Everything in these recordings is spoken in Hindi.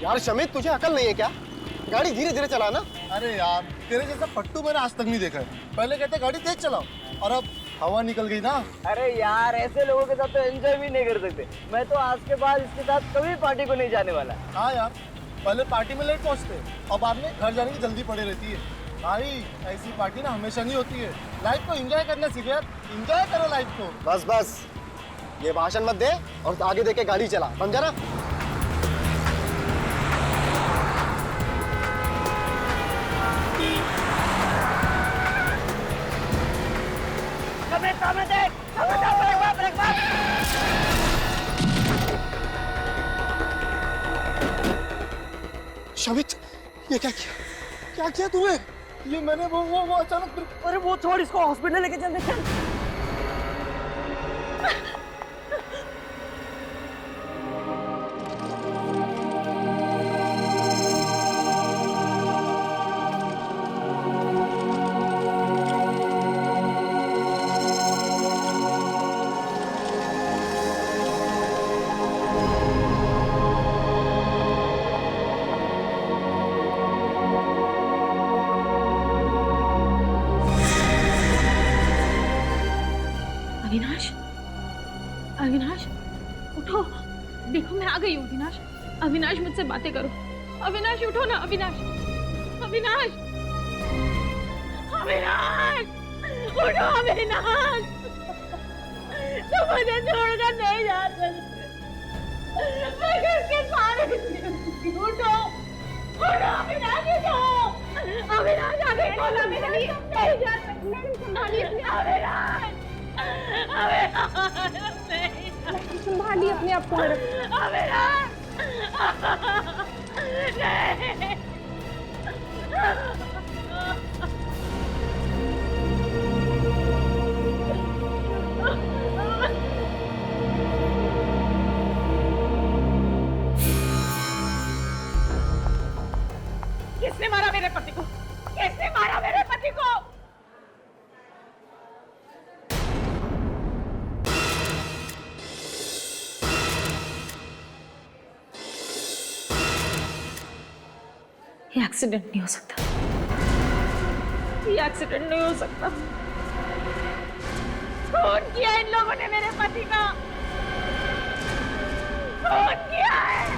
यार शमित, तुझे अकल नहीं है क्या? गाड़ी धीरे धीरे चलाना। अरे यार, तेरे जैसा पट्टू मैंने आज तक नहीं देखा है। पहले कहते गाड़ी तेज चलाओ और अब हवा निकल गई ना। अरे यार, ऐसे लोगों के साथ तो एंजॉय भी नहीं कर सकते। मैं तो आज के बाद इसके साथ कभी पार्टी को नहीं जाने वाला। हाँ यार, पहले पार्टी में लेट पहुंचते और बाद में घर जाने की जल्दी पड़ी रहती है। भाई ऐसी पार्टी ना हमेशा नहीं होती है। लाइफ को एंजॉय करना सीखे यार, एंजॉय करो लाइफ को। बस बस, ये भाषण मत दे और आगे देख के गाड़ी चला, समझा ना? शमित, ये क्या किया? क्या किया तूने? ये मैंने वो अचानक। अरे वो छोड़, इसको हॉस्पिटल लेके चल। चल अविनाश, अविनाश उठो, देखो मैं आ गई हूँ। अविनाश, अविनाश मुझसे बातें करो। अविनाश उठो ना, अविनाश, अविनाश, अविनाश उठो, अविनाश, तुम मुझे छोड़कर नहीं जा सकते। मैं किसके सहारे जीऊंगी? उठो, उठो अविनाश, उठो। अविनाश आगे बोलो, अविनाश नहीं जा सकती। संभालिए अविनाश, संभालिए अपने आप को। किसने मारा मेरे पति को? किसने मारा मेरे पति को? ये एक्सीडेंट नहीं हो सकता, ये एक्सीडेंट नहीं हो सकता। खून किया इन लोगों ने मेरे पति का, खून किया है।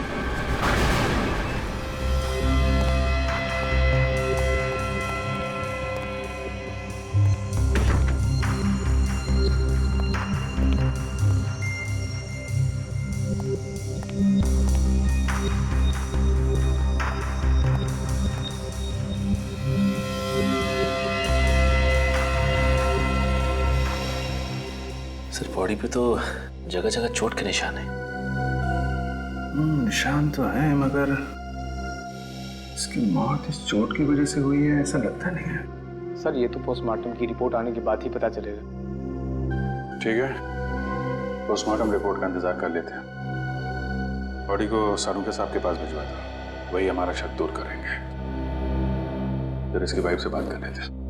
सर, बॉडी पे तो जगह जगह चोट के निशान है। निशान तो है, मगर इसकी मौत इस चोट की वजह से हुई है ऐसा लगता नहीं है। सर, ये तो पोस्टमार्टम की रिपोर्ट आने के बाद ही पता चलेगा। ठीक है, पोस्टमार्टम रिपोर्ट का इंतजार कर लेते हैं। बॉडी को सारू के साहब के पास भिजवा दो, वही हमारा शक दूर करेंगे। फिर इसकी वाइफ से बात कर लेते हैं।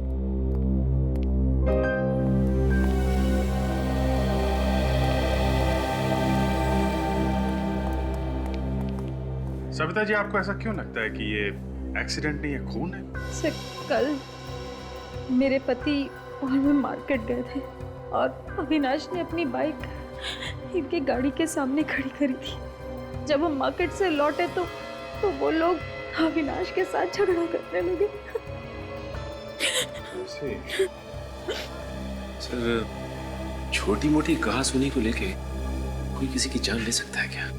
सविता जी, आपको ऐसा क्यों लगता है कि ये एक्सीडेंट नहीं है, खून है? सर, कल मेरे पति और मैं मार्केट गए थे और अविनाश ने अपनी बाइक इनकी गाड़ी के सामने खड़ी करी थी। जब हम मार्केट से लौटे तो वो लोग अविनाश के साथ झगड़ा करने लगे। सर, छोटी मोटी कहासुनी को लेके कोई किसी की जान ले सकता है क्या?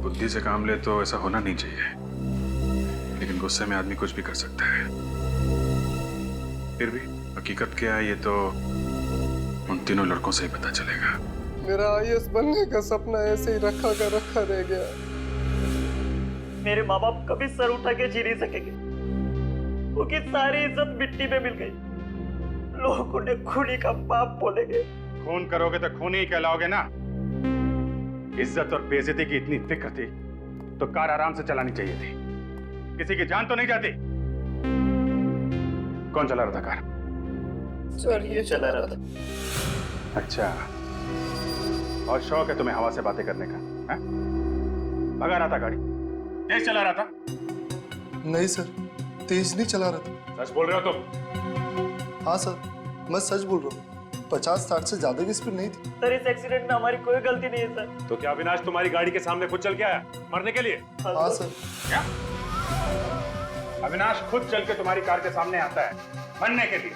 बुद्धि से काम ले तो ऐसा होना नहीं चाहिए, लेकिन गुस्से में आदमी कुछ भी कर सकता है। फिर भी हकीकत क्या है ये तो उन तीनों लड़कों से ही पता चलेगा। मेरा आईएएस बनने का सपना ऐसे ही रखा का रखा रह गया। मेरे माँ बाप कभी सर उठा के जी नहीं सकेंगे। उनकी सारी इज्जत मिट्टी में मिल गई। लोग उन्हें खूनी का बाप बोलेंगे। खून करोगे तो खूनी ही कहलाओगे ना। इज्जत और बेइज्जती की इतनी फिक्र थी तो कार आराम से चलानी चाहिए थी, किसी की जान तो नहीं जाती। कौन चला रहा था कार? सर, ये चला रहा था। अच्छा, और शौक है तुम्हें हवा से बातें करने का, हैं? भगा रहा था गाड़ी, तेज चला रहा था? नहीं सर, तेज नहीं चला रहा था। सच बोल रहे हो तुम? हाँ सर, मैं सच बोल रहा हूँ। 50-60 से ज्यादा की स्पीड नहीं थी। सर इस एक्सीडेंट में हमारी कोई गलती नहीं है सर। तो क्या अविनाश तुम्हारी गाड़ी के सामने खुद चल के आया मरने के लिए? हाँ सर। क्या? अविनाश खुद चल के तुम्हारी कार के सामने आता है मरने के लिए?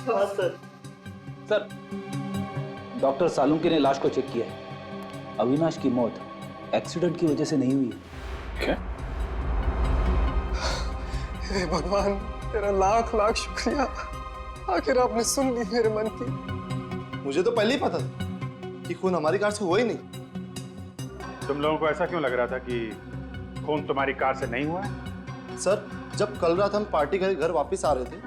हाँ सर। सर, डॉक्टर सालुंके ने लाश को चेक किया है। अविनाश की मौत एक्सीडेंट की वजह से नहीं हुई है। क्या? हे भगवान, तेरा लाख लाख शुक्रिया। आखिर आपने सुन ली मेरे मन की। मुझे तो पहले ही पता था कि खून हमारी कार से हुआ ही नहीं। तुम लोगों को ऐसा क्यों लग रहा था कि खून तुम्हारी कार से नहीं हुआ है? सर, जब कल रात हम पार्टी करके घर वापस आ रहे थे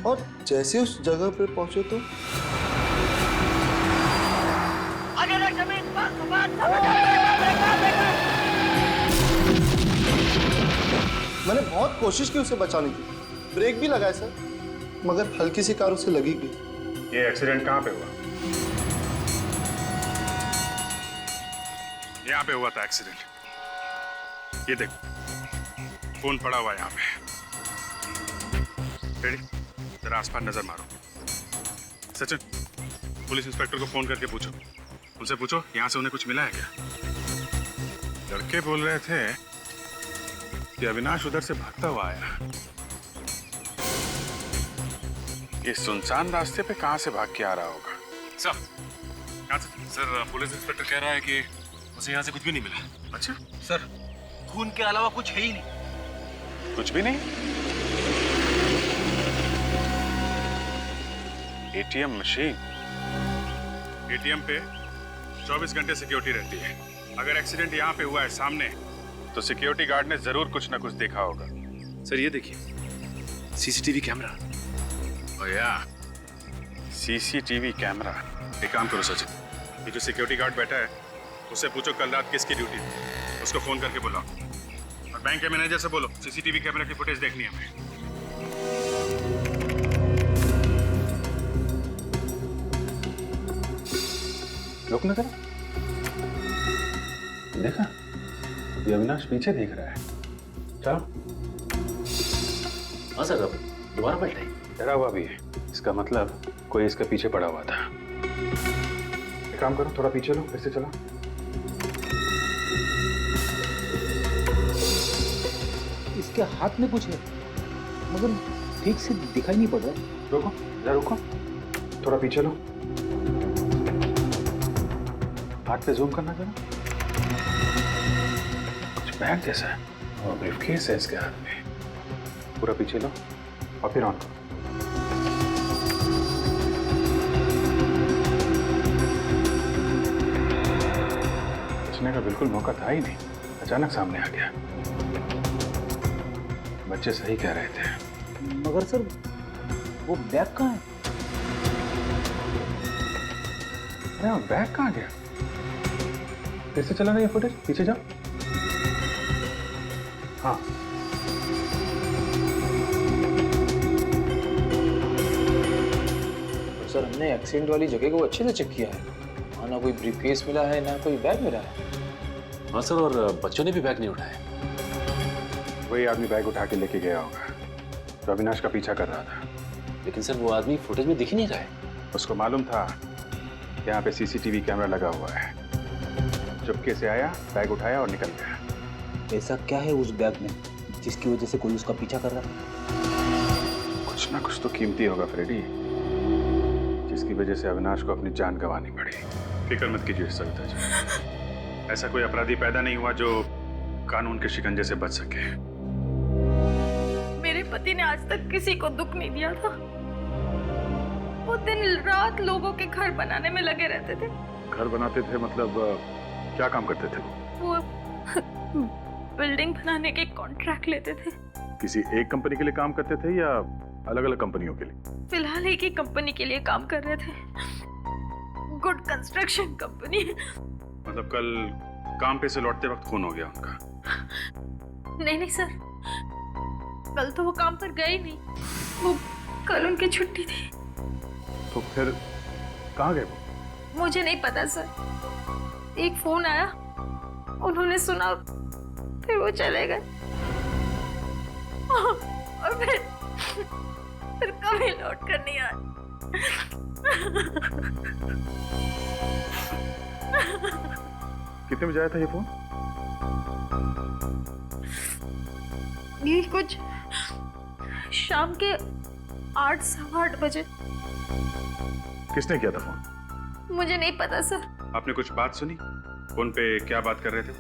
और जैसे उस जगह पे पहुंचे तो मैंने बहुत कोशिश की उसे बचाने की, ब्रेक भी लगाए सर, मगर हल्की सी कार उसे लगी गई। ये एक्सीडेंट कहाँ पे हुआ? यहाँ पे हुआ था एक्सीडेंट। ये देखो खून पड़ा हुआ है यहाँ पे। रेडी? जरा आसपास नजर मारो। सचिन, पुलिस इंस्पेक्टर को फोन करके पूछो, उनसे पूछो यहाँ से उन्हें कुछ मिला है क्या? लड़के बोल रहे थे कि अविनाश उधर से भागता हुआ आया। ये सुनसान रास्ते पे कहाँ से भाग के आ रहा होगा? सर, पुलिस इंस्पेक्टर कह रहा है कि उसे यहाँ से कुछ भी नहीं मिला। अच्छा सर, खून के अलावा कुछ है ही नहीं। कुछ भी नहीं? ATM machine. एटीएम पे 24 घंटे सिक्योरिटी रहती है। अगर एक्सीडेंट यहाँ पे हुआ है सामने, तो सिक्योरिटी गार्ड ने जरूर कुछ ना कुछ देखा होगा। सर ये देखिए सीसीटीवी कैमरा। ओह या, सीसीटीवी कैमरा। एक काम करो सचिन, ये जो सिक्योरिटी गार्ड बैठा है उससे पूछो कल रात किसकी ड्यूटी थी, उसको फोन करके बुलाओ। और बैंक के मैनेजर से बोलो सीसीटीवी कैमरा की फुटेज देखनी है हमें। रुक ना जरा, देखा ये अविनाश पीछे देख रहा है। चलो। हाँ सर, अब दोबारा पलटा है। डरा हुआ भी है, इसका मतलब कोई इसके पीछे पड़ा हुआ था। एक काम करो, थोड़ा पीछे लो, फिर से चलो। इसके हाथ में कुछ है, मगर ठीक से दिखाई नहीं पड़ रहा। रुको जरा, रुको, थोड़ा पीछे लो। हाथ पे जूम करना जरा। कुछ बैग जैसा है और ब्रीफकेस है इसके हाथ में। पूरा पीछे लो और फिर ऑन करो। बचने का बिल्कुल मौका था ही नहीं, अचानक सामने आ गया। बच्चे सही कह रहे थे। मगर सर, वो बैग कहाँ है? अरे हाँ, बैग कहाँ गया? फिर से चला ना ये फुटेज, पीछे जाओ। हाँ, सर, हमने एक्सीडेंट वाली जगह को अच्छे से चेक किया है। वहाँ ना कोई ब्रीफकेस मिला है, ना कोई बैग मिला है। हाँ सर, और बच्चों ने भी बैग नहीं उठाया। वही आदमी बैग उठा के लेके गया होगा जो अविनाश का पीछा कर रहा था। लेकिन सर वो आदमी फुटेज में दिख ही नहीं रहा है। उसको मालूम था यहाँ पे सीसीटीवी कैमरा लगा हुआ है। चुपके से आया, बैग उठाया और निकल गया। ऐसा क्या है उस बैग में जिसकी वजह से कोई उसका पीछा कर रहा है? कुछ ना कुछ तो कीमती होगा फ्रेडी, जिसकी वजह से अविनाश को अपनी जान गंवानी पड़ी। फिक्र मत कीजिए सविता जी, ऐसा कोई अपराधी पैदा नहीं हुआ जो कानून के शिकंजे से बच सके। मेरे पति ने आज तक किसी को दुख नहीं दिया था। वो दिन रात लोगों के घर बनाने में लगे रहते थे। घर बनाते थे मतलब क्या काम करते थे? वो बिल्डिंग बनाने के कॉन्ट्रैक्ट लेते थे। किसी एक कंपनी के लिए काम करते थे या अलग अलग कंपनियों के लिए? फिलहाल एक ही कंपनी के लिए काम कर रहे थे, गुड कंस्ट्रक्शन कंपनी। मतलब कल काम पे से लौटते वक्त खून हो गया उनका? नहीं सर, कल तो वो काम पर गए ही नहीं। वो कल उनकी छुट्टी थी। तो फिर कहाँ गए वो? मुझे नहीं पता सर। एक फोन आया, उन्होंने सुना, फिर वो चले गए और फिर कभी लौट कर नहीं आए। कितने बजे आया था ये फोन? ये कुछ शाम के 8 सवा 8 बजे। किसने किया था फोन? मुझे नहीं पता सर। आपने कुछ बात सुनी? फोन पे क्या बात कर रहे थे?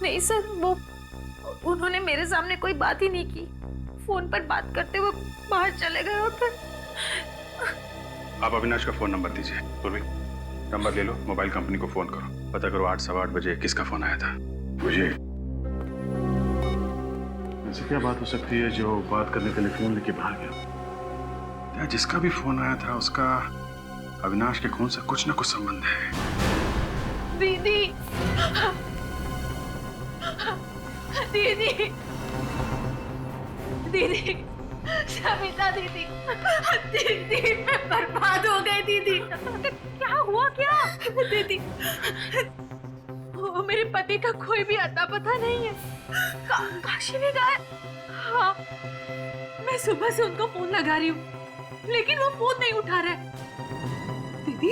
नहीं सर, वो उन्होंने मेरे सामने कोई बात ही नहीं की। फोन पर बात करते हुए बाहर चले गए और फिर। आप अविनाश का फोन नंबर दीजिए। पूर्वी, नंबर ले लो, मोबाइल कंपनी को फोन करो, पता करो 8 सवा 8 बजे किसका फोन आया था। मुझे ऐसी क्या बात हो सकती है जो बात करने के लिए फोन लेके बाहर गया? या जिसका भी फोन आया था उसका अविनाश के खून से कुछ ना कुछ संबंध है। दीदी, दीदी, दीदी, सविता दीदी, दीदी मैं बर्बाद हो गई दीदी। क्या हुआ क्या? दीदी, वो मेरे पति का कोई भी अता पता नहीं है। काशी में गए। हाँ, मैं सुबह से उनको फोन लगा रही हूँ, लेकिन वो फोन नहीं उठा रहे। दीदी,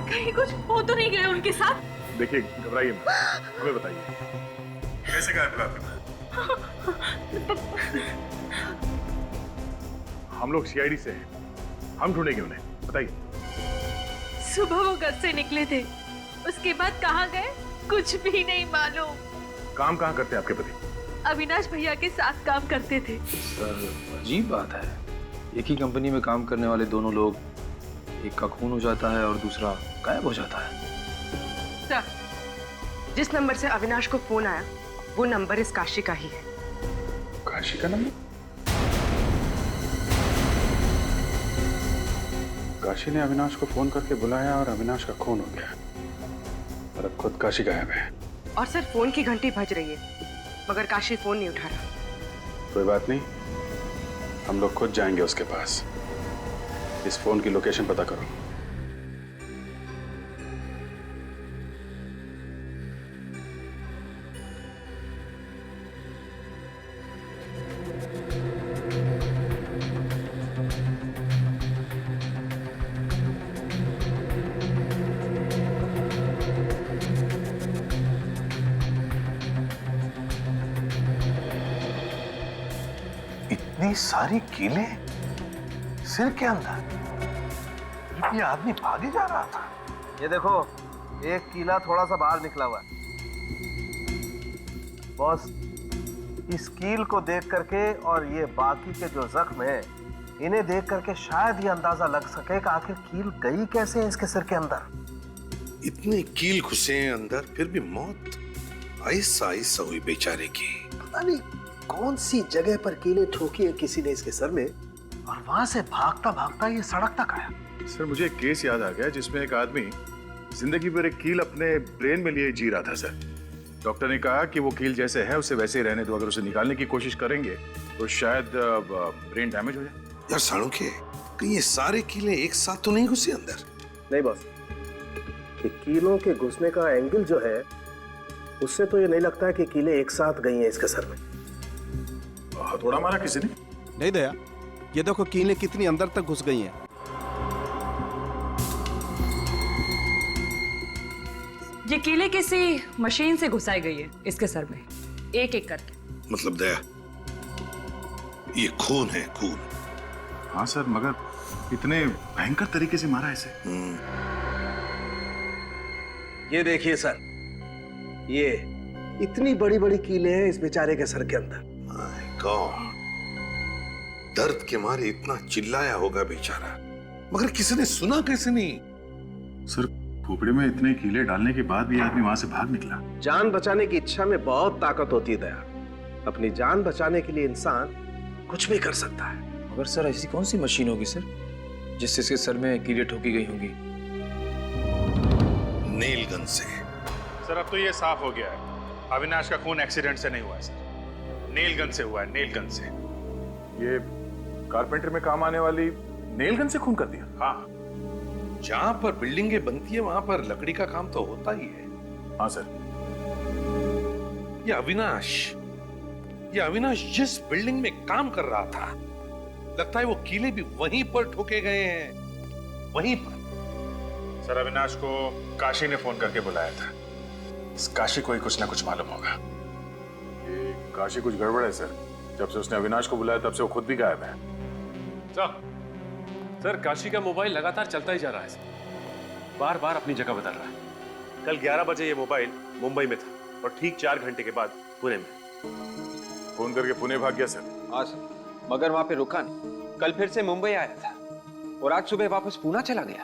कहीं कुछ हो तो नहीं गया उनके साथ? देखिए, घबराइए मत, हमें बताइए कैसे गायब हुआ? हम लोग सीआईडी से हैं, हम ढूंढेंगे उन्हें, बताइए। सुबह वो घर से निकले थे, उसके बाद कहाँ गए कुछ भी नहीं मालूम। काम कहाँ करते हैं आपके पति? अविनाश भैया के साथ काम करते थे। सर अजीब बात है, एक ही कंपनी में काम करने वाले दोनों लोग, एक का खून हो जाता है और दूसरा गायब हो जाता है। सर, जिस नंबर से अविनाश को फोन आया वो नंबर इस काशी का ही है। काशी का नंबर? काशी ने अविनाश को फोन करके बुलाया और अविनाश का खून हो गया और अब खुद काशी गायब है। और सर फोन की घंटी बज रही है मगर काशी फोन नहीं उठा रहा। कोई बात नहीं, हम लोग खुद जाएंगे उसके पास। इस फोन की लोकेशन पता करो। इतनी सारी कीले सिर के अंदर, ये आदमी भागे जा रहा था। ये देखो, एक कीला थोड़ा सा बाहर निकला हुआ है। बॉस, इस कील को देख करके और ये बाकी के जो जख्म हैं, इन्हें देख करके शायद ये अंदाजा लग सके कि आखिर कील गई कैसे है इसके सिर के अंदर। इतने कील घुसे हैं अंदर, फिर भी मौत आहिस्ता आहिस्ता हुई बेचारे की। पता नहीं कौन सी जगह पर कीलें ठोकी है किसी ने इसके सर में, और वहां से भागता भागता ये सड़क तक आया। सर, मुझे एक केस याद आ गया जिसमें एक आदमी जिंदगी भर एक कील अपने ब्रेन में लिए जी रहा था। सर, डॉक्टर ने कहा कि वो कील जैसे है उसे वैसे ही रहने दो, अगर उसे निकालने की कोशिश करेंगे तो शायद ब्रेन डैमेज हो जाए। यार साणुखे, कहीं ये सारे कीले एक साथ तो नहीं घुसे अंदर? नहीं बॉस, ये कीलों के घुसने का एंगल जो है उससे तो ये नहीं लगता है कि कीले एक साथ गई हैं इसके सर में। हथौड़ा मारा किसी ने? नहीं दया, ये देखो कीलें कितनी अंदर तक घुस गई हैं। ये कीले किसी मशीन से घुसाई गई है इसके सर में, एक एक करके। मतलब दया, ये खून है, खून। हाँ सर, मगर इतने भयंकर तरीके से मारा इसे। ये देखिए सर, ये इतनी बड़ी बड़ी कीलें हैं इस बेचारे के सर के अंदर। माय गॉड, दर्द के मारे इतना चिल्लाया होगा बेचारा, मगर किसी ने सुना कैसे नहीं? सर, खोपड़ी में इतने कीले डालने के बाद भी आदमी वहां से भाग निकला। जान बचाने की इच्छा में बहुत ताकत होती है दया। अपनी जान बचाने के लिए इंसान कुछ भी कर सकता है। मगर सर ऐसी कौन सी मशीन होगी सर जिससे इसके सर में कीलें ठोकी गई होंगी? नेल गन से। सर, अब तो ये साफ हो गया है, अविनाश का खून एक्सीडेंट से नहीं हुआ है सर, नेल गन से हुआ है, नेल गन से। ये कारपेंटर में काम आने वाली नेल गन से खून कर दिया? हाँ। जहां पर बिल्डिंगें बनती है वहां पर लकड़ी का काम तो होता ही है। हाँ सर। ये अविनाश जिस बिल्डिंग में काम कर रहा था, लगता है वो कीले भी वहीं पर ठोके गए हैं, वहीं पर। सर अविनाश को काशी ने फोन करके बुलाया था। इस काशी को ही कुछ ना कुछ मालूम होगा। ये काशी कुछ गड़बड़ है सर। जब से उसने अविनाश को बुलाया तब से वो खुद भी गायब है। सर काशी का मोबाइल लगातार चलता ही जा रहा है सर, बार बार अपनी जगह बदल रहा है। कल 11 बजे ये मोबाइल मुंबई में था और ठीक 4 घंटे के बाद पुणे में। फोन करके पुणे भाग गया सर। हाँ सर, मगर वहां पे रुका नहीं। कल फिर से मुंबई आया था और आज सुबह वापस पूना चला गया।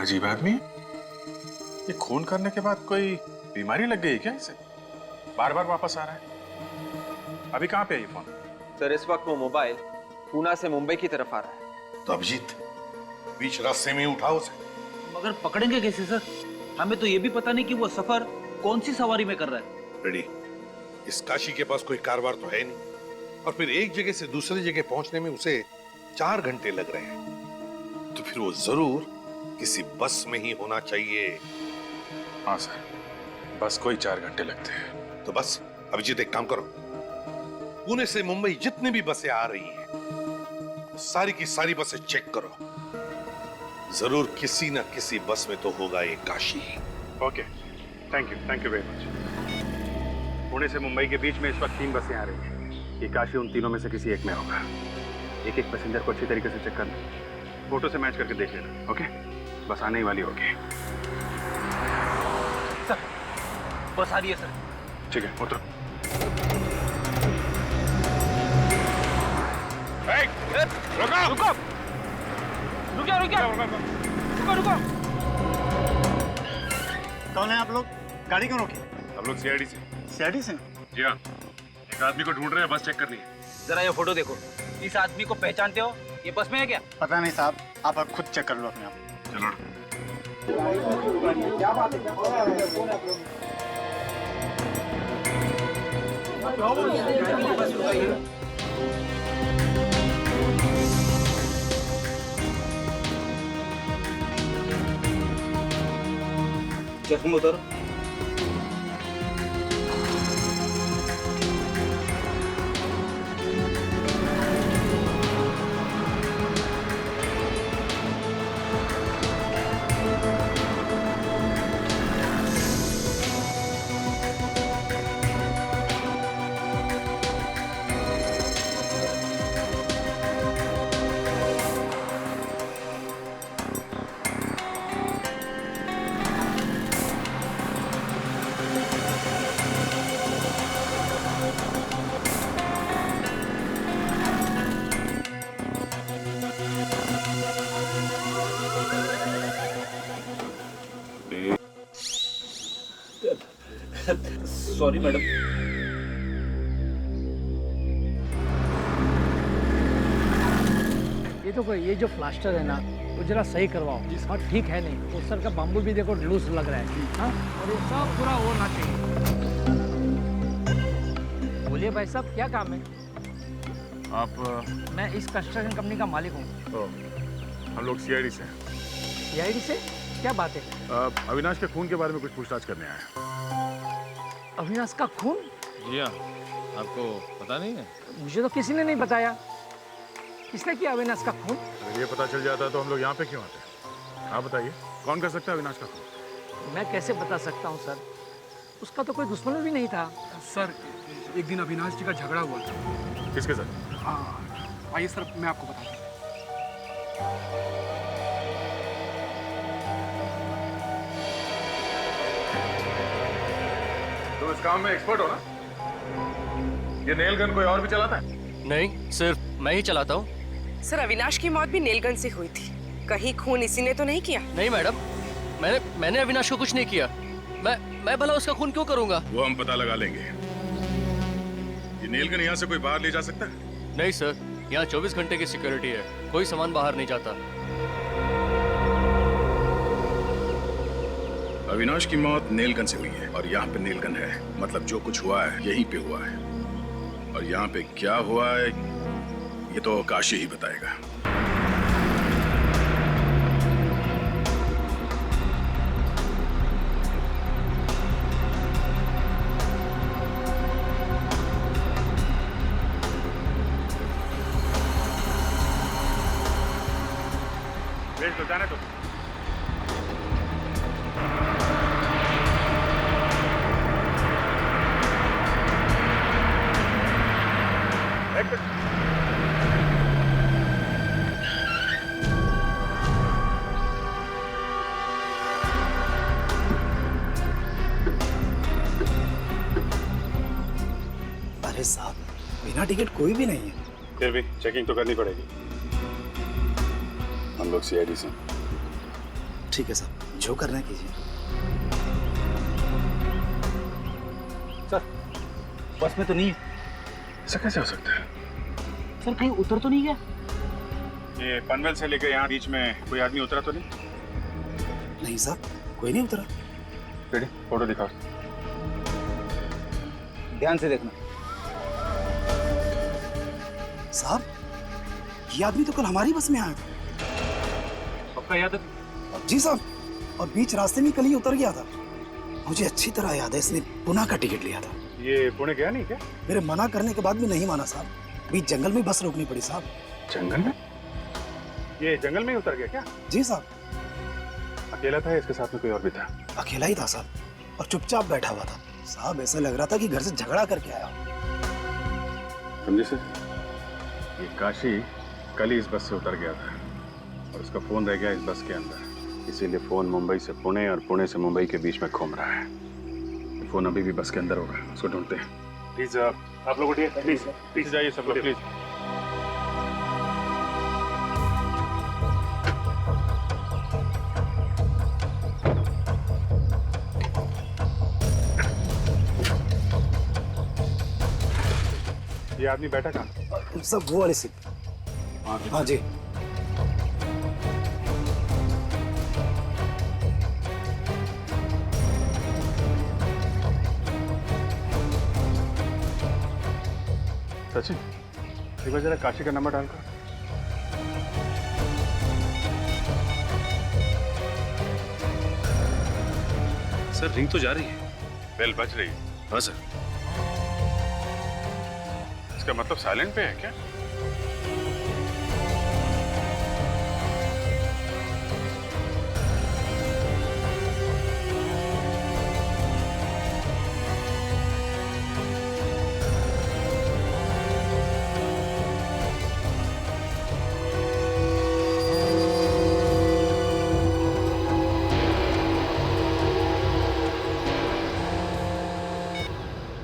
अजीब आदमी। ये खून करने के बाद कोई बीमारी लग गई क्या इसे? बार बार वापस आ रहा है। अभी कहाँ पे है ये फोन? सर इस वक्त वो मोबाइल पूना से मुंबई की तरफ आ रहा है। तो अभिजीत बीच रास्ते में उठाओ उसे। मगर पकड़ेंगे कैसे सर? हमें तो ये भी पता नहीं कि वो सफर कौन सी सवारी में कर रहा है। रेडी, इस काशी के पास कोई कारवार तो है नहीं, और फिर एक जगह से दूसरी जगह पहुंचने में उसे 4 घंटे लग रहे हैं, तो फिर वो जरूर किसी बस में ही होना चाहिए। हाँ सर, बस कोई 4 घंटे लगते हैं। तो बस अभिजीत एक काम करो, पुणे से मुंबई जितनी भी बसें आ रही हैं, सारी की सारी बसें चेक करो। जरूर किसी ना किसी बस में तो होगा ये Kashi. Okay, thank you very much. Pune से मुंबई के बीच में इस वक्त 3 बसें आ रही हैं। ये काशी उन तीनों में से किसी एक में होगा। एक एक पैसेंजर को अच्छी तरीके से चेक करना, फोटो से मैच करके देख लेना। ओके, बस आने ही वाली होगी। सर बस आ रही है सर। ठीक है, उतरो। रुको। कौन है आप लोग? गाड़ी क्यों रोकी? हम लोग सीआईडी से। सीआईडी से? जी हाँ, एक आदमी को ढूंढ रहे हैं, बस चेक करनी है। जरा ये फोटो देखो। इस आदमी को पहचानते हो? ये बस में है क्या? पता नहीं साहब, आप खुद चेक कर लो अपने आप। चलो। चश्मा उतारो। Sorry madam. ये तो कोई, ये जो प्लास्टर है ना वो जरा सही करवाओ। हाँ ठीक है नहीं, वो सर का बाम्बू भी देखो लूज लग रहा है। हाँ, और ये सब पूरा होना चाहिए। बोलिए भाई साहब, क्या काम है? आप? मैं इस कंस्ट्रक्शन कंपनी का मालिक हूँ। हम लोग सीआईडी से। सीआईडी से? क्या बात है? अविनाश के खून के बारे में कुछ पूछताछ करने आए हैं। अविनाश का खून? जी हाँ, आपको पता नहीं है? मुझे तो किसी ने नहीं बताया। किसने किया अविनाश का खून? अगर ये पता चल जाता तो हम लोग यहाँ पे क्यों आते? आप बताइए, कौन कर सकता है अविनाश का खून? मैं कैसे बता सकता हूँ सर, उसका तो कोई दुश्मन भी नहीं था। सर एक दिन अविनाश जी का झगड़ा हुआ था। किसके साथ? आइए सर, मैं आपको बताता हूँ। तुम इस काम में एक्सपर्ट हो ना? ये नेल गन कोई और भी चलाता है? नहीं, सिर्फ मैं ही चलाता हूँ। सर अविनाश की मौत भी नेल गन से हुई थी, कहीं खून इसी ने तो नहीं किया? नहीं मैडम, मैंने अविनाश को कुछ नहीं किया। मैं भला उसका खून क्यों करूंगा? वो हम पता लगा लेंगे। ये नेल गन यहाँ से कोई बाहर ले जा सकता है? नहीं सर, यहाँ 24 घंटे की सिक्योरिटी है, कोई सामान बाहर नहीं जाता। अविनाश की मौत नेल गन से हुई है और यहाँ पे नेल गन है, मतलब जो कुछ हुआ है यहीं पे हुआ है। और यहाँ पे क्या हुआ है ये तो काशी ही बताएगा। भेज दो, जाने दो। अरे साहब, बिना टिकट कोई भी नहीं है। फिर भी चेकिंग तो करनी पड़ेगी। हम लोग सीआईडी से। ठीक है साहब, जो करना है कीजिए। सर, बस में तो नहीं है। ऐसा कैसे हो सकता है? सर, कहीं उतर तो नहीं गया? ये पनवेल से लेकर यहाँ बीच में कोई आदमी उतरा तो नहीं? नहीं साहब, कोई नहीं उतरा। रेडी, फोटो दिखाओ। ध्यान से देखना। साहब, ये आदमी तो कल हमारी बस में आया था। पक्का याद है? जी साहब, और बीच रास्ते में कल ही उतर गया था। मुझे अच्छी तरह याद है, इसने पुणे का टिकट लिया था। ये पुणे गया नहीं क्या? मेरे मना करने के बाद भी नहीं माना साहब। बीच जंगल में बस रोकनी पड़ी साहब। जंगल में? ये जंगल में ही उतर गया क्या? जी साहब। अकेला था या इसके साथ में कोई और भी था? अकेला ही था साहब, और चुपचाप बैठा हुआ था साहब। ऐसा लग रहा था कि घर से झगड़ा करके आया। समझे सर, ये काशी कल ही इस बस से उतर गया था और उसका फोन रह गया इस बस के अंदर। इसीलिए फोन मुंबई से पुणे और पुणे से मुंबई के बीच में घूम रहा है। फोन अभी भी बस के अंदर होगा, उसको ढूंढते हैं। प्लीज आप लोग उठिए, प्लीज पीछे जाइए सब लोग, प्लीज। ये आदमी बैठा कहाँ? सब वो वाली सीट। हाँ जी। सचिन, एक बार जरा काशी का नंबर डालकर। सर, रिंग तो जा रही है। बेल बज रही है। हाँ सर। इसका मतलब साइलेंट पे है क्या?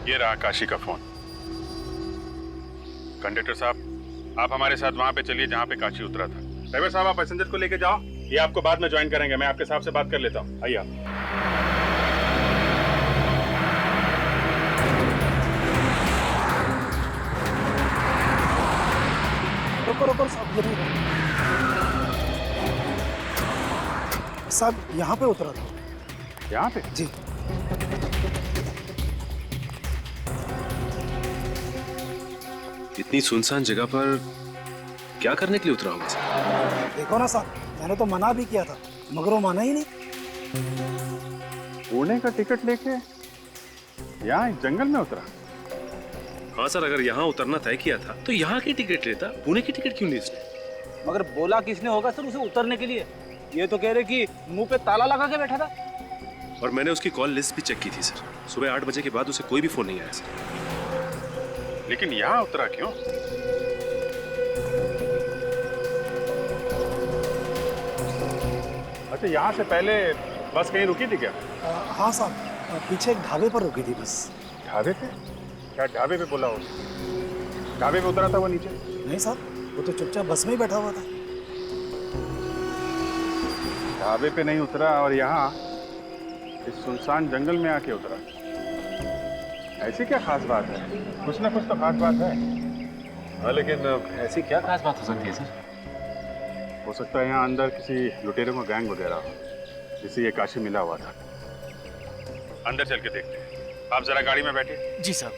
ये रहा काशी का फोन। कंडक्टर साहब, आप हमारे साथ वहां पे चलिए जहां पे काशी उतरा था। ड्राइवर साहब, आप पैसेंजर को लेके जाओ, ये आपको बाद में ज्वाइन करेंगे। मैं आपके साहब से बात कर लेता हूँ, आइए आप। रुको रुको साहब, ये साहब यहाँ पे उतरा था। यहाँ पे? जी। इतनी सुनसान जगह पर क्या करने के लिए उतरा होगा सर? देखो ना साहब, मैंने तो मना भी किया था मगर वो माना ही नहीं। पुणे का टिकट लेके यहाँ जंगल में उतरा? हाँ सर, अगर यहाँ उतरना तय किया था तो यहाँ की टिकट लेता, पुणे की टिकट क्यों ली इसने? मगर बोला किसने होगा सर उसे उतरने के लिए? ये तो कह रहे कि मुंह पे ताला लगा के बैठा था। और मैंने उसकी कॉल लिस्ट भी चेक की थी सर। सुबह 8 बजे के बाद उसे कोई भी फोन नहीं आया सर। लेकिन यहाँ उतरा क्यों? अच्छा, यहाँ से पहले बस कहीं रुकी थी क्या? हाँ साहब, पीछे एक ढाबे पर रुकी थी बस। ढाबे पे? क्या ढाबे पे बोला हो? ढाबे पे उतरा था वो नीचे? नहीं साहब, वो तो चुपचाप बस में ही बैठा हुआ था। ढाबे पे नहीं उतरा और यहाँ इस सुनसान जंगल में आके उतरा। ऐसी क्या खास बात है? कुछ ना कुछ तो खास बात है। हाँ, लेकिन ऐसी क्या खास बात हो सकती है सर? हो सकता है यहाँ अंदर किसी लुटेरों का गैंग वगैरह हो, जिससे ये काशी मिला हुआ था। अंदर चल के देखते हैं। आप जरा गाड़ी में बैठिए। जी साहब।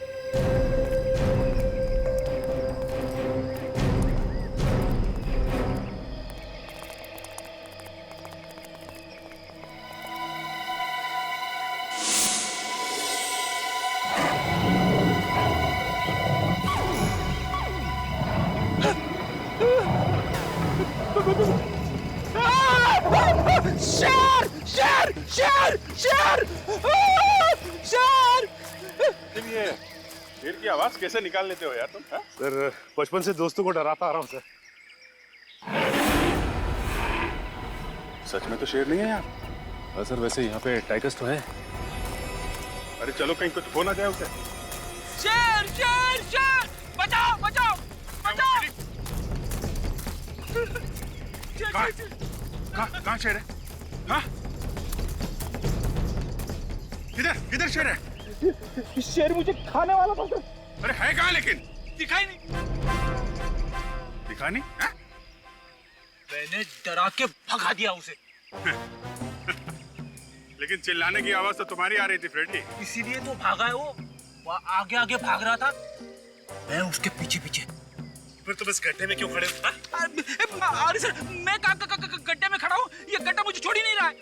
शेर शेर शेर शेर शेर। ये शेर की आवाज कैसे निकाल लेते हो यार तुम? सर बचपन से दोस्तों को डराता आ रहा हूँ सर। सच में तो शेर नहीं है यार। हाँ सर, वैसे यहाँ पे टाइगर्स तो है। अरे चलो कहीं कुछ हो ना जाए उसे। शेर शेर शेर, बचाओ बचाओ बचाओ। कहाँ शेर है? हाँ? किधर शेर है? शेर मुझे खाने वाला था सर। अरे है कहाँ लेकिन? दिखाई नहीं। दिखा नहीं? हाँ? मैंने डरा के भगा दिया उसे। लेकिन चिल्लाने की आवाज तो तुम्हारी आ रही थी फ्रेडी। इसीलिए तो भागा है वो आगे आगे भाग रहा था, मैं उसके पीछे पीछे। फिर तुम इस गड्ढे में क्यों खड़े हो? अरे सर, मैं गड्ढे में खड़ा हूँ, ये गड्ढा मुझे छोड़ ही नहीं रहा है।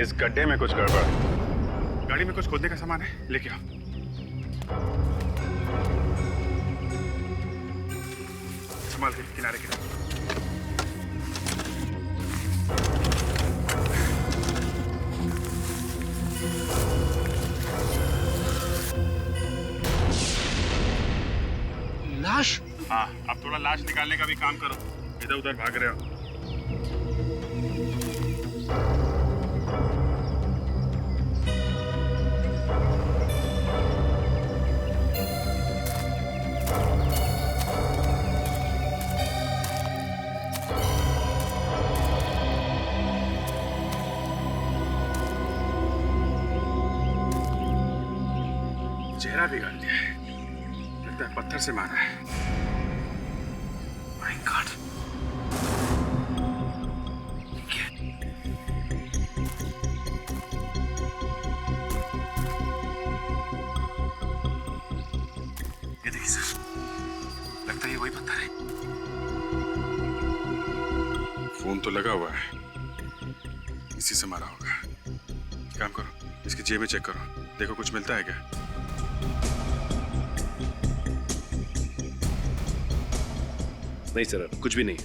इस गड्ढे में कुछ गड़बड़। गाड़ी में कुछ खोदने का सामान है, लेके आओ। संभाल के किनारे किनारे। लाश? हाँ, अब थोड़ा लाश निकालने का भी काम करो। इधर उधर भाग रहे हो। चेहरा बिगाड़ दिया है, लगता है पत्थर से मारा है। My God. ये देखिए सर, लगता है ये वही पत्थर है। फोन तो लगा हुआ है, इसी से मारा होगा। काम करो, इसकी जेब में चेक करो, देखो कुछ मिलता है क्या। नहीं सर, कुछ भी नहीं।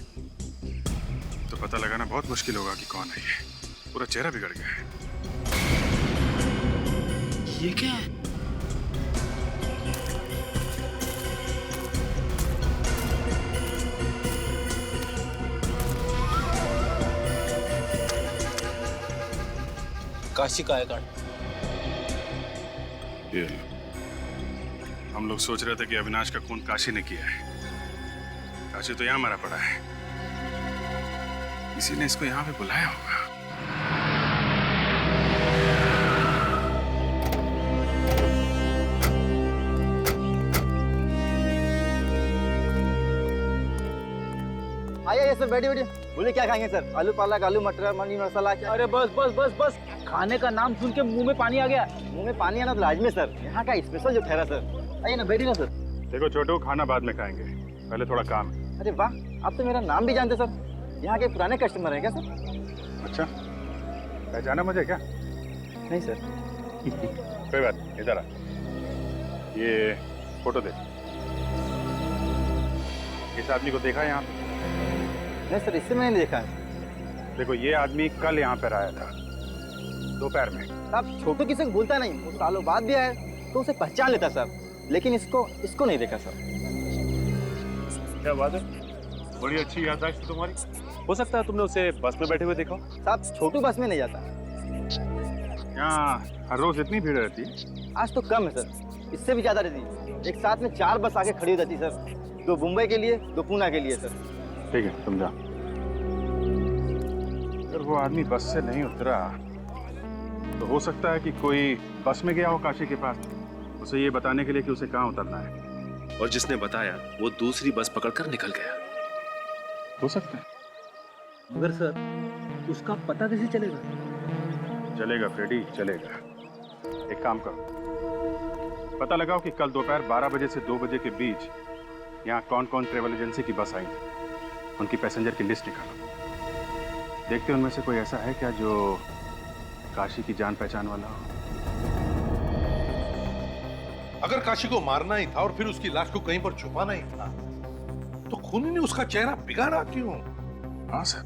तो पता लगाना बहुत मुश्किल होगा कि कौन है ये। पूरा चेहरा बिगड़ गया है। ये क्या है? काशी का है कार्ड। ये लो। हम लोग सोच रहे थे कि अविनाश का खून काशी ने किया है। काशी तो यहाँ मरा पड़ा है, इसी ने इसको यहाँ पे बुलाया होगा। आइए सर, बैठिए बैठिए। बोलिए क्या खाएंगे सर? आलू पालक, आलू मटर, पनीर मसाला। अरे बस बस बस बस, खाने का नाम सुन के मुंह में पानी आ गया। मुंह में पानी आना तो लाजमी सर, यहाँ का स्पेशल जो ठहरा सर। आइए ना, बैठिए ना सर। देखो छोटू, खाना बाद में खाएंगे, पहले थोड़ा काम है। अरे वाह, आप तो मेरा नाम भी जानते सर। यहाँ के पुराने कस्टमर हैं क्या सर? अच्छा, पहचाना मुझे क्या? नहीं सर। कोई बात नहीं, इधर आ। ये फोटो दे। इस आदमी को देखा है यहाँ पे? नहीं सर, इससे मैंने देखा है। देखो, ये आदमी कल यहाँ पर आया था दोपहर में। आप छोटू किसी को भूलता नहीं, वो सालों बाद भी आया तो उसे पहचान लेता सर, लेकिन इसको नहीं देखा सर। क्या बात है, बड़ी अच्छी याददाश्त तुम्हारी। हो सकता है तुमने उसे बस में बैठे हुए देखा। साहब, छोटू बस में नहीं जाता। यहाँ हर रोज इतनी भीड़ रहती है? आज तो कम है सर, इससे भी ज्यादा रहती है। एक साथ में 4 बस आके खड़ी हो जाती सर, 2 मुंबई के लिए, 2 पूना के लिए सर। ठीक है, तुम जाओ। अगर वो आदमी बस से नहीं उतरा तो हो सकता है कि कोई बस में गया हो काशी के पास, उसे ये बताने के लिए कि उसे कहाँ उतरना है। और जिसने बताया वो दूसरी बस पकड़कर निकल गया। हो सकता है। मगर सर, उसका पता कैसे चलेगा? चलेगा फ्रेडी, चलेगा। एक काम करो, पता लगाओ कि कल दोपहर 12 बजे से 2 बजे के बीच यहाँ कौन कौन ट्रेवल एजेंसी की बस आई थी। उनकी पैसेंजर की लिस्ट निकालो। देखते उनमें से कोई ऐसा है क्या जो काशी की जान पहचान वाला हो। अगर काशी को मारना ही था और फिर उसकी लाश को कहीं पर छुपाना ही था, तो खूनी ने उसका चेहरा बिगाड़ा क्यों? हाँ सर,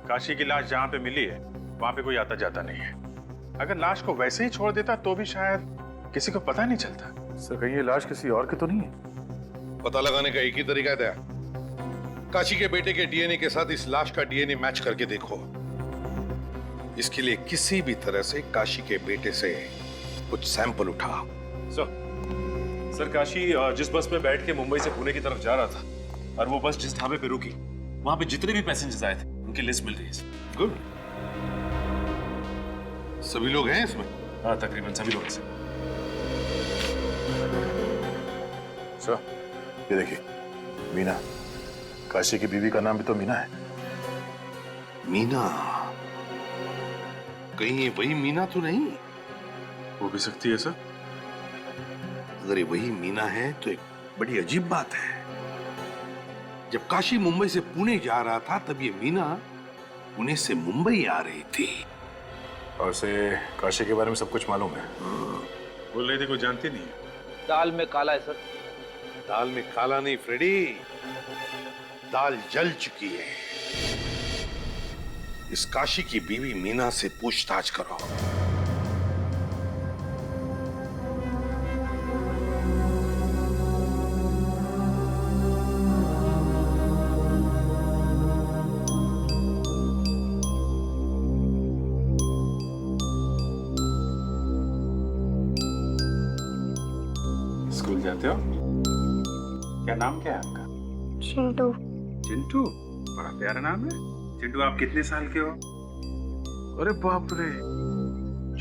काशी की लाश जहाँ पे मिली है वहां पे कोई आता जाता नहीं है। अगर लाश को वैसे ही छोड़ देता तो भी शायद किसी को पता नहीं चलता। सर कहीं ये लाश किसी और की तो नहीं है? पता लगाने का एक ही तरीका था, काशी के बेटे के डीएनए के साथ इस लाश का डीएनए मैच करके देखो। इसके लिए किसी भी तरह से काशी के बेटे से कुछ सैंपल उठा। सर काशी जिस बस में बैठ के मुंबई से पुणे की तरफ जा रहा था और वो बस जिस ढाबे पे रुकी वहां पे जितने भी पैसेंजर्स आए थे उनकी लिस्ट मिल रही है। गुड, सभी लोग हैं इसमें? हाँ तकरीबन सभी लोग हैं सर। ये देखिए मीना, काशी की बीवी का नाम भी तो मीना है। मीना? कहीं ये वही मीना तो नहीं? हो भी सकती है सर। अगर ये वही मीना है तो एक बड़ी अजीब बात है। जब काशी मुंबई से पुणे जा रहा था तब ये मीना पुणे से मुंबई आ रही थी। और से काशी के बारे में सब कुछ मालूम है। बोल रही थी कोई जानती नहीं है। दाल में काला है सर। दाल में काला नहीं फ्रेडी, दाल जल चुकी है। इस काशी की बीवी मीना से पूछताछ करो। स्कूल जाते हो? क्या नाम क्या है आपका? चिंटू। चिंटू? बड़ा प्यारा नाम है। चिंटू आप कितने साल के हो? अरे बाप रे,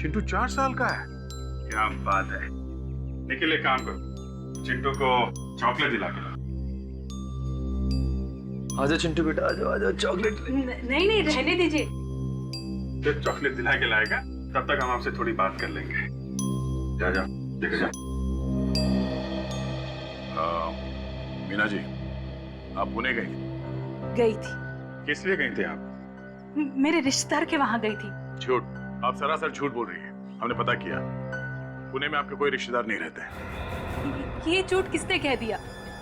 चिंटू 4 साल का है। क्या बात है। निखिल एक काम करो, चिंटू को चॉकलेट दिला के लाओ। आजा चिंटू बेटा, आजा चॉकलेट। नहीं नहीं रहने दीजिए। फिर चॉकलेट दिला के लाएगा, तब तक हम आपसे थोड़ी बात कर लेंगे। जा जा देखे जा। मीना जी, आप पुणे गई? गई थी। किस लिए गई थे आप? मेरे रिश्तेदार के वहां गई थी। झूठ, आप सरासर झूठ बोल रही हैं। हमने पता किया, पुणे में आपके कोई रिश्तेदार नहीं रहते। ये झूठ किसने कह दिया?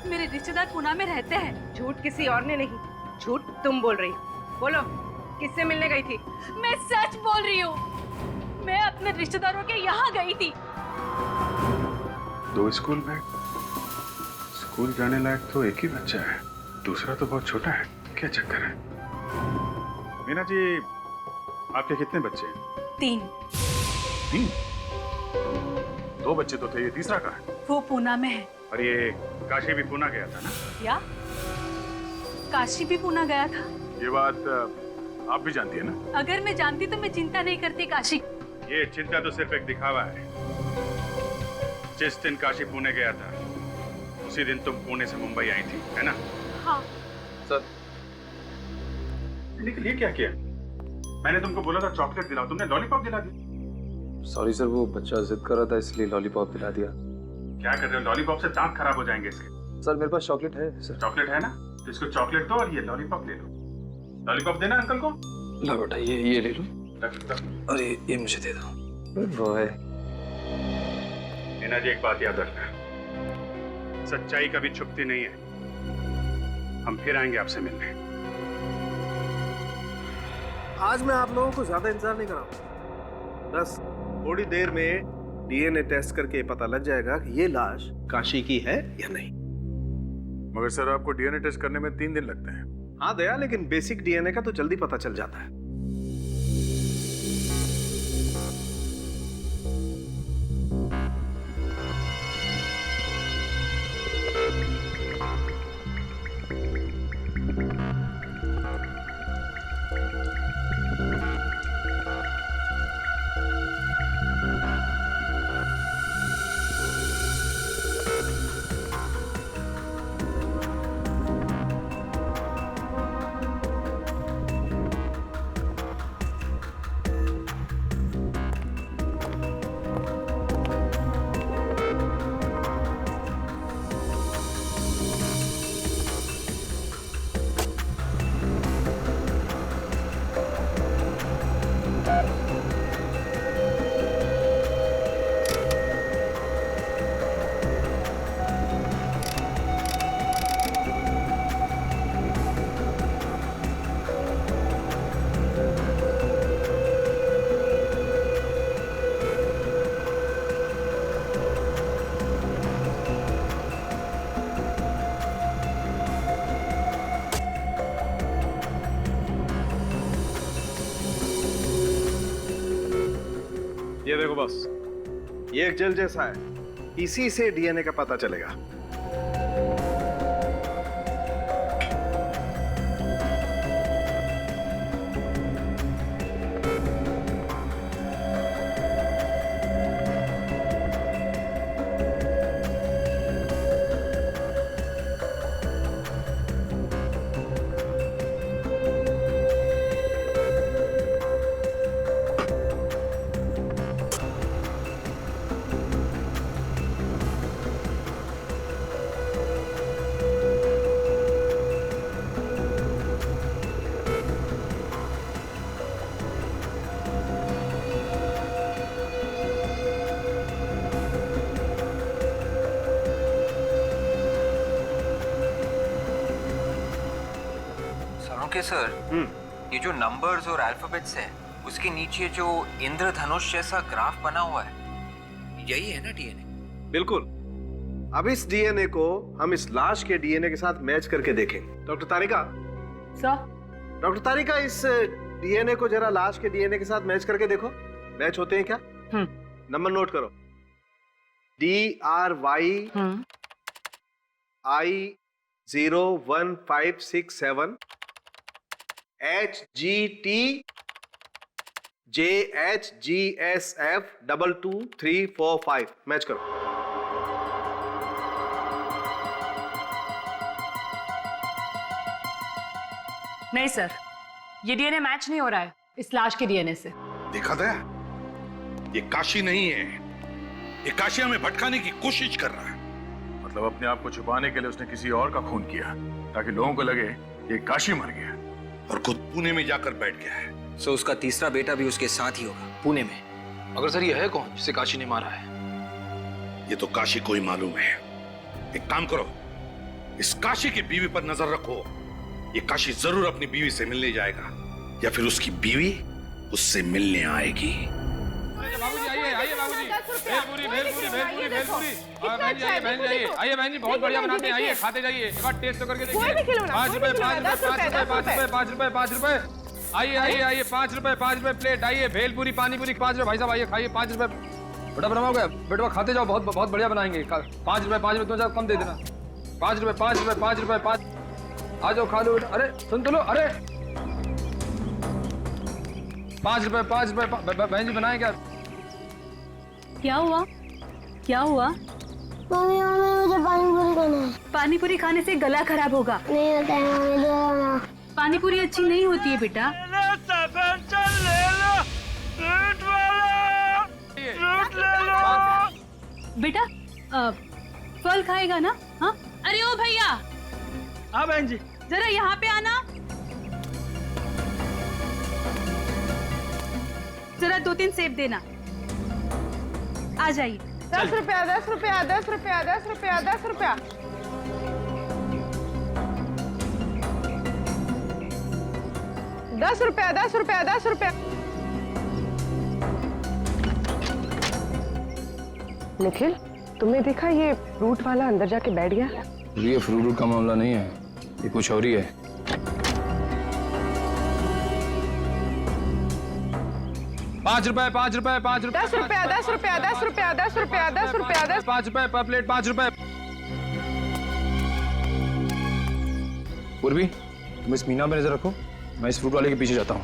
मेरे रिश्तेदार पुणे में रहते हैं। झूठ किसी और ने नहीं, झूठ तुम बोल रही हो। बोलो, किससे मिलने गई थी? मैं सच बोल रही हूँ। मैं अपने रिश्तेदारों के यहाँ गई थी। 2 स्कूल बैग। स्कूल जाने लायक तो एक ही बच्चा है, दूसरा तो बहुत छोटा है। क्या चक्कर है? मीना जी, आपके कितने बच्चे हैं? 3। 3? 2 बच्चे तो थे, ये तीसरा कहाँ है? वो पुणे में है। और ये काशी भी पुणे गया था ना? क्या? काशी भी पुणे गया था? ये बात आप भी जानती है ना? अगर मैं जानती तो मैं चिंता नहीं करती काशी। ये चिंता तो सिर्फ एक दिखावा है। जिस दिन काशी पुणे गया था उसी दिन तुम पुणे से मुंबई आई थी, है ना? हाँ सर। निकल, ये क्या किया? मैंने तुमको बोला था चॉकलेट दिलाओ, तुमने लॉलीपॉप दिला दी। सॉरी सर, वो बच्चा जिद कर रहा था इसलिए लॉलीपॉप दिला दिया। क्या कर रहे हो? लॉलीपॉप से दांत खराब हो जाएंगे इसके। सर मेरे पास चॉकलेट है सर। चॉकलेट है ना, तो इसको चॉकलेट दो और ये लॉलीपॉप ले लो। लॉलीपॉप देना अंकल को। लो बेटा, ये ले लो। और ये मुझे दे दो। बॉय। मीना जी, एक बात याद रखना, सच्चाई कभी छुपती नहीं है। हम फिर आएंगे आपसे मिलने। आज मैं आप लोगों को ज्यादा इंतजार नहीं कराऊंगा। बस थोड़ी देर में डीएनए टेस्ट करके पता लग जाएगा कि ये लाश काशी की है या नहीं। मगर सर आपको डीएनए टेस्ट करने में 3 दिन लगते हैं। हाँ दया, लेकिन बेसिक डीएनए का तो जल्दी पता चल जाता है। बॉस। ये एक जेल जैसा है, इसी से डीएनए का पता चलेगा। सर, ये जो नंबर्स और अल्फाबेट्स हैं, उसके नीचे जो इंद्रधनुष जैसा ग्राफ बना हुआ है, यही है ना डीएनए? बिल्कुल। अब इस डीएनए को हम इस लाश के डीएनए के साथ मैच करके देखेंगे। डॉक्टर तारिका सर। डॉक्टर तारिका, इस डीएनए को जरा लाश के डीएनए के साथ मैच करके देखो, मैच होते हैं क्या? नंबर नोट करो। DRY I 01567 HGT JHGSF 22345 match करो। नहीं सर, ये डीएनए मैच नहीं हो रहा है इस लाश के डीएनए से। देखा था, ये काशी नहीं है, ये काशी हमें भटकाने की कोशिश कर रहा है। मतलब अपने आप को छुपाने के लिए उसने किसी और का खून किया ताकि लोगों को लगे ये काशी मर गया और खुद पुणे में जाकर बैठ गया है। सो उसका तीसरा बेटा भी उसके साथ ही होगा पुणे में। मगर सर, ये है कौन जिसे काशी ने मारा है? ये तो काशी को ही मालूम है। एक काम करो, इस काशी की बीवी पर नजर रखो। ये काशी जरूर अपनी बीवी से मिलने जाएगा या फिर उसकी बीवी उससे मिलने आएगी। बाबूजी आइए, आइए बाबूजी। भेलपुरी, भेलपुरी, भेलपुरी, भेलपुरी। बहन जी आइए, बहन जी आइए। आइए बहन जी, बहुत बढ़िया बनाते हैं। आइए खाते जाइए, एक बार टेस्ट तो करके देखिए। 5 रुपए, 5 रुपए, 5 रुपए, 5 रुपए, 5 रुपए। आइए, आइए, आइए, 5 रुपए, 5 रुपए प्लेट। आइए भेलपुरी, पानीपुरी 5 रुपए। भाई साहब आइए, खाइए, 5 रुपए। बेटा बनाओगे? बेटा खाते जाओ, बहुत बहुत बढ़िया बनाएंगे। 5 रुपए, 5 रुपए, तुम कम दे देना। 5 रुपए, 5 रुपए, 5 रुपए, 5। आ जाओ खा लो बेटा। अरे सुन तो लो। अरे 5 रुपए, 5 रुपए। बहन जी बनाए क्या? क्या हुआ? क्या हुआ? मम्मी मम्मी, मुझे पानीपुरी खाना है। पानीपुरी खाने से गला खराब होगा। नहीं होता है मम्मी, दे दो ना। पानीपुरी अच्छी नहीं होती है बेटा। बेटा फल खाएगा ना? हाँ। अरे ओ भैया। हाँ बहन जी। जरा यहाँ पे आना। जरा 2-3 सेब देना। आ जाइए। 10 रुपया, 10 रुपया, 10 रुपया, 10 रुपया, 10 रुपया। 10 रुपया, 10 रुपया, 10 रुपया। निखिल, तुमने देखा ये फ्रूट वाला अंदर जाके बैठ गया? ये फ्रूट का मामला नहीं है, ये कुछ और ही है। ₹5 ₹5 ₹5 10 रुपया, 10 रुपया, 10 रुपया, 10 रुपया, 10 रुपया, 10 5 रुपए पर प्लेट, 5 रुपए। पूर्वी, तुम इस मीना पे नजर रखो, मैं इस फ्रूट वाले के पीछे जाता हूँ।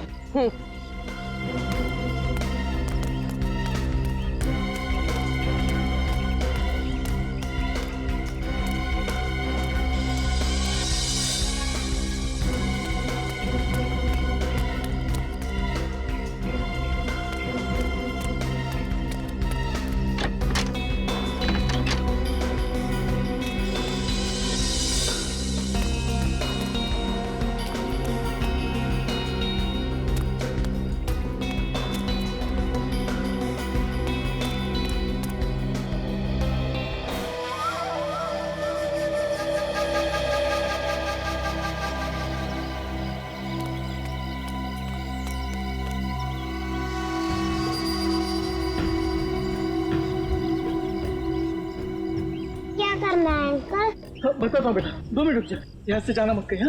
बताता हूँ बेटा, 2 मिनट रुक जा, यहाँ से जाना मत कहीं।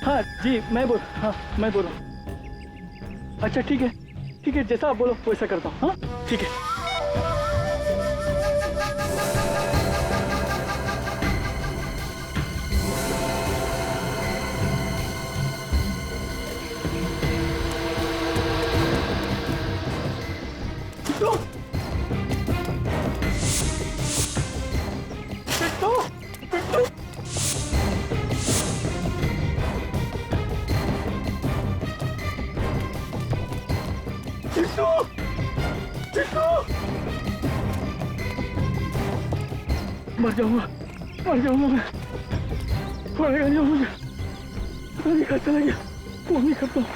हाँ जी, मैं बोल रहा हूँ। अच्छा ठीक है, जैसा आप बोलो वैसा करता हूँ। हाँ ठीक है। मर जाऊंगा मैं। पड़ेगा नहीं मुझे, पता नहीं कहाँ चला गया, फोन नहीं करता हूँ।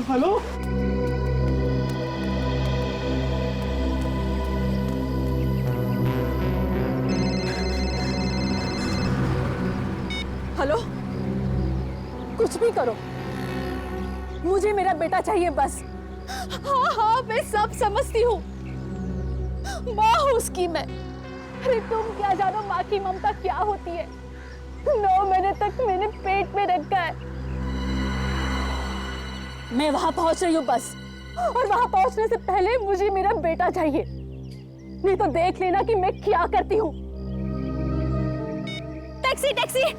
हेलो हेलो, कुछ भी करो, मुझे मेरा बेटा चाहिए बस। हाँ मैं सब समझती हूँ, माँ हूँ उसकी मैं। अरे तुम क्या जानो माँ की ममता क्या होती है। 9 महीने तक मैंने पेट में रखा है। मैं वहां पहुंच रही हूँ बस, और वहां पहुंचने से पहले मुझे मेरा बेटा चाहिए, नहीं तो देख लेना कि मैं क्या करती हूँ। Taxi taxi.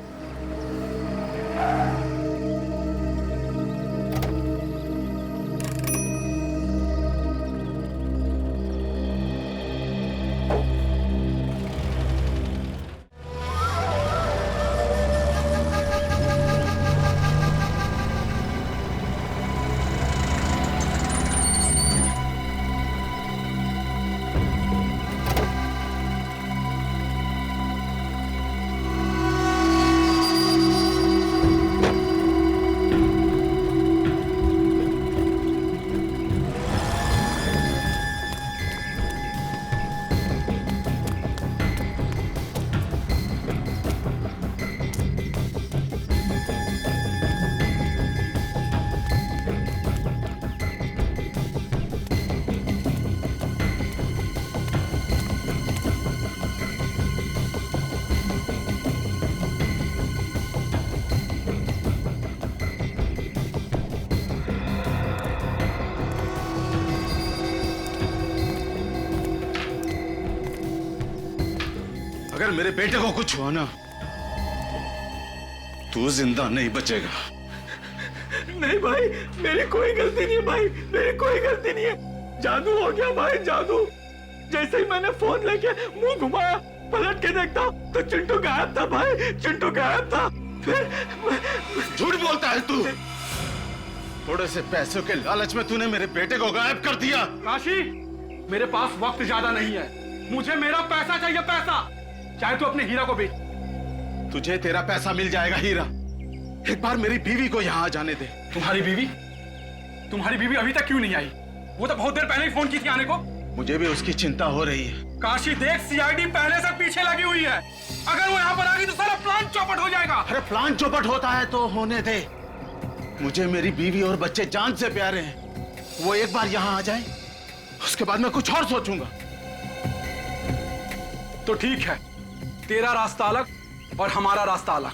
अगर मेरे बेटे को कुछ हुआ ना, तू जिंदा नहीं बचेगा। नहीं भाई, मेरी कोई गलती नहीं है भाई, मेरी कोई गलती नहीं है। जादू हो गया भाई, जादू। जैसे ही मैंने फोन लेके मुंह घुमाया, पलट के देखता तो चिंटू गायब था भाई, चिंटू गायब था। फिर झूठ बोलता है तू। थोड़े से पैसों के लालच में तूने मेरे बेटे को गायब कर दिया। काशी, मेरे पास वक्त ज्यादा नहीं है, मुझे मेरा पैसा चाहिए, पैसा। चाहे तू अपने हीरा को बेच। तुझे तेरा पैसा मिल जाएगा हीरा। एक बार मेरी बीवी को यहाँ जाने दे। तुम्हारी बीवी? तुम्हारी बीवी अभी तक क्यों नहीं आई? वो तो बहुत देर पहले ही फोन की थी आने को। मुझे भी उसकी चिंता हो रही है। काशी देख, सीआईडी पहले से पीछे लगी हुई है। अगर वो यहाँ पर आ गई तो सारा प्लान चौपट हो जाएगा। अरे प्लान चौपट होता है तो होने दे। मुझे मेरी बीवी और बच्चे जान से प्यारे हैं। वो एक बार यहाँ आ जाए, उसके बाद मैं कुछ और सोचूंगा। तो ठीक है, तेरा रास्ता अलग और हमारा रास्ता अलग।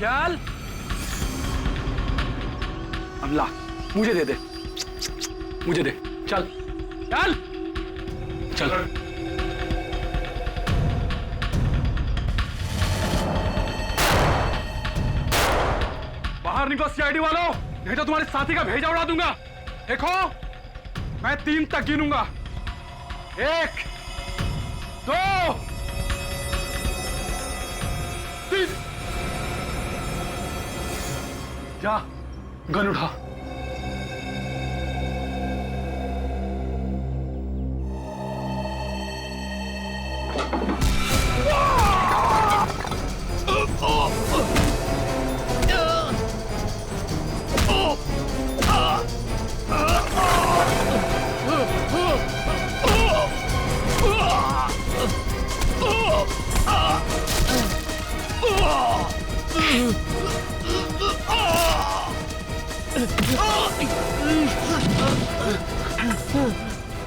चल, अमला मुझे दे दे, मुझे दे। चल चल चल। बाहर निकलो सीआईडी वालों, नहीं तो तुम्हारे साथी का भेजा उड़ा दूंगा। देखो, मैं 3 तक गिनूंगा। 1 2 3। जा, गन उठा।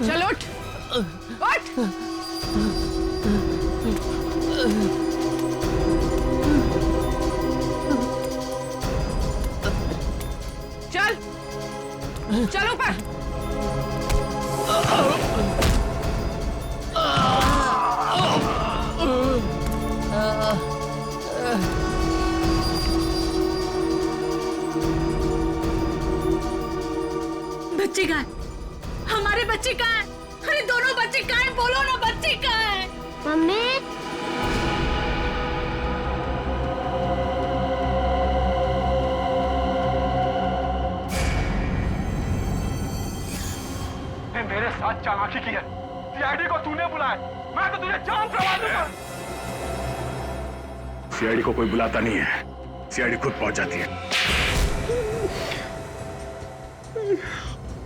चल उठ, उठ। चल, चल ऊपर। बच्चे कहाँ है? हमारे बच्चे कहाँ है? अरे दोनों बच्चे कहाँ है? बोलो ना, बच्चे कहाँ है? मम्मी मेरे साथ चालाकी की है। सीआईडी को तूने बुलाया, मैं तो तुझे जान से मार दूंगा। सीआईडी को कोई बुलाता नहीं है, सीआईडी खुद पहुंच जाती है।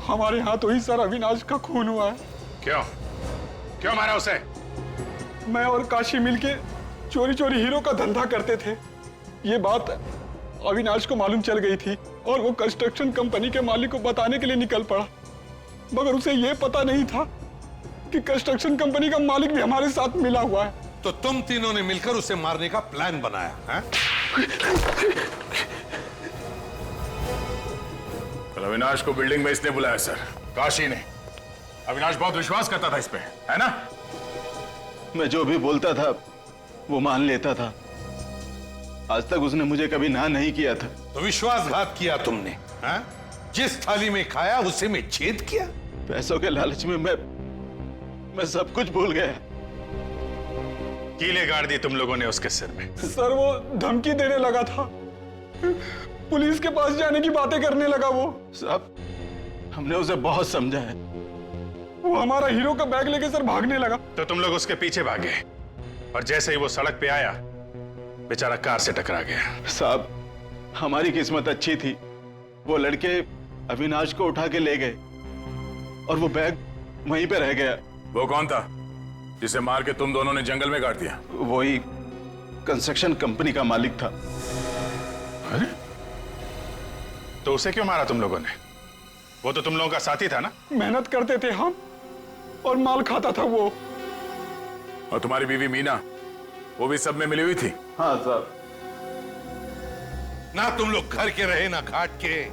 हमारे यहाँ तो ही सर अविनाश का खून हुआ है। क्यों? क्यों मारा उसे? मैं और काशी मिलके चोरी चोरी हीरो का धंधा करते थे। ये बात अविनाश को मालूम चल गई थी और वो कंस्ट्रक्शन कंपनी के मालिक को बताने के लिए निकल पड़ा, मगर उसे ये पता नहीं था कि कंस्ट्रक्शन कंपनी का मालिक भी हमारे साथ मिला हुआ है। तो तुम तीनों ने मिलकर उसे मारने का प्लान बनाया है? अविनाश को बिल्डिंग में इसने बुलाया सर, काशी ने। अविनाश बहुत विश्वास करता था इस पे, है ना? मैं जो भी बोलता था वो मान लेता था। आज तक उसने मुझे कभी ना नहीं किया था। तो विश्वासघात किया तुमने, है? जिस थाली में खाया उसी में छेद किया। पैसों के लालच में मैं सब कुछ भूल गया। कीले गाड़ दी तुम लोगों ने उसके सिर में। सर वो धमकी देने लगा था, पुलिस के पास जाने की बातें करने लगा। वो साहब, हमने उसे बहुत समझाया। वो हमारा हीरो का बैग लेके सर भागने लगा। तो तुम लोग उसके पीछे भागे और जैसे ही वो सड़क पे आया बेचारा कार से टकरा गया। साहब, हमारी किस्मत अच्छी थी, वो लड़के अविनाश को उठा के ले गए और वो बैग वहीं पे रह गया। वो कौन था जिसे मार के तुम दोनों ने जंगल में गाड़ दिया? वही कंस्ट्रक्शन कंपनी का मालिक था। अरे तो उसे क्यों मारा तुम लोगों ने? वो तो तुम लोगों का साथी था ना? मेहनत करते थे हम और माल खाता था वो। और तुम्हारी बीवी मीना, वो भी सब में मिली हुई थी? हाँ साहब। ना तुम लोग घर के रहे ना घाट के,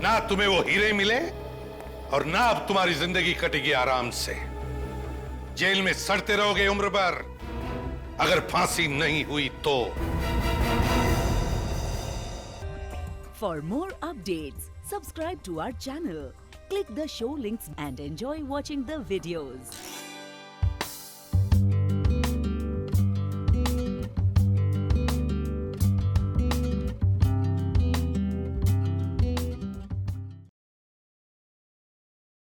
ना तुम्हें वो हीरे मिले और ना अब तुम्हारी जिंदगी कटेगी आराम से। जेल में सड़ते रहोगे उम्र भर, अगर फांसी नहीं हुई तो। For more updates, subscribe to our channel, click the show links and enjoy watching the videos.